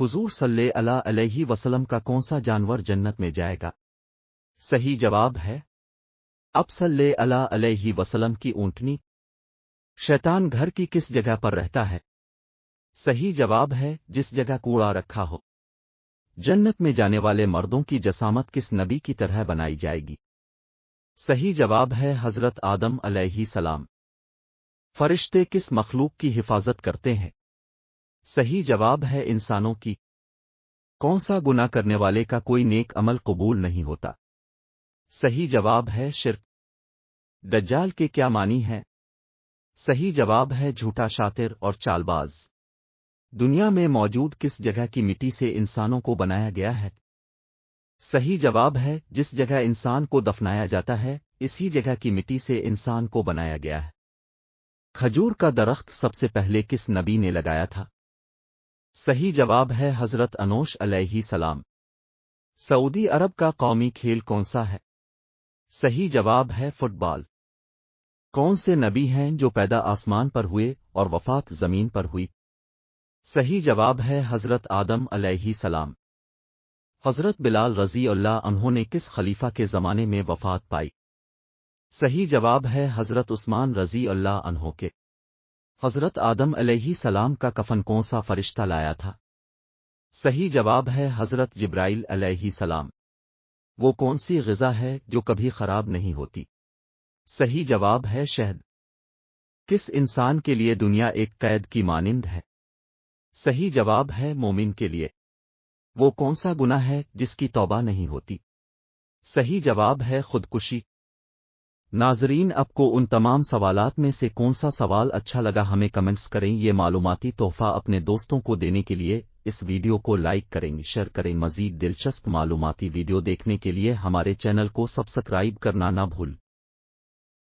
حضور صلی اللہ علیہ وسلم کا کون سا جانور جنت میں جائے گا؟ صحیح جواب ہے اب صلی اللہ علیہ وسلم کی اونٹنی۔ شیطان گھر کی کس جگہ پر رہتا ہے؟ صحیح جواب ہے جس جگہ کوڑا رکھا ہو۔ جنت میں جانے والے مردوں کی جسامت کس نبی کی طرح بنائی جائے گی؟ صحیح جواب ہے حضرت آدم علیہ السلام۔ فرشتے کس مخلوق کی حفاظت کرتے ہیں؟ صحیح جواب ہے انسانوں کی۔ کون سا گناہ کرنے والے کا کوئی نیک عمل قبول نہیں ہوتا؟ صحیح جواب ہے شرک۔ دجال کے کیا معنی ہے؟ صحیح جواب ہے جھوٹا شاطر اور چال باز۔ دنیا میں موجود کس جگہ کی مٹی سے انسانوں کو بنایا گیا ہے؟ صحیح جواب ہے جس جگہ انسان کو دفنایا جاتا ہے اسی جگہ کی مٹی سے انسان کو بنایا گیا ہے۔ کھجور کا درخت سب سے پہلے کس نبی نے لگایا تھا؟ صحیح جواب ہے حضرت انوش علیہ السلام۔ سعودی عرب کا قومی کھیل کون سا ہے؟ صحیح جواب ہے فٹ بال۔ کون سے نبی ہیں جو پیدا آسمان پر ہوئے اور وفات زمین پر ہوئی؟ صحیح جواب ہے حضرت آدم علیہ السلام۔ حضرت بلال رضی اللہ عنہ نے کس خلیفہ کے زمانے میں وفات پائی؟ صحیح جواب ہے حضرت عثمان رضی اللہ عنہ کے۔ حضرت آدم علیہ السلام کا کفن کون سا فرشتہ لایا تھا؟ صحیح جواب ہے حضرت جبرائیل علیہ السلام۔ وہ کون سی غذا ہے جو کبھی خراب نہیں ہوتی؟ صحیح جواب ہے شہد۔ کس انسان کے لیے دنیا ایک قید کی مانند ہے؟ صحیح جواب ہے مومن کے لیے۔ وہ کون سا گناہ ہے جس کی توبہ نہیں ہوتی؟ صحیح جواب ہے خودکشی۔ ناظرین آپ کو ان تمام سوالات میں سے کون سا سوال اچھا لگا ہمیں کمنٹس کریں۔ یہ معلوماتی تحفہ اپنے دوستوں کو دینے کے لیے اس ویڈیو کو لائک کریں، شیئر کریں۔ مزید دلچسپ معلوماتی ویڈیو دیکھنے کے لیے ہمارے چینل کو سبسکرائب کرنا نہ بھول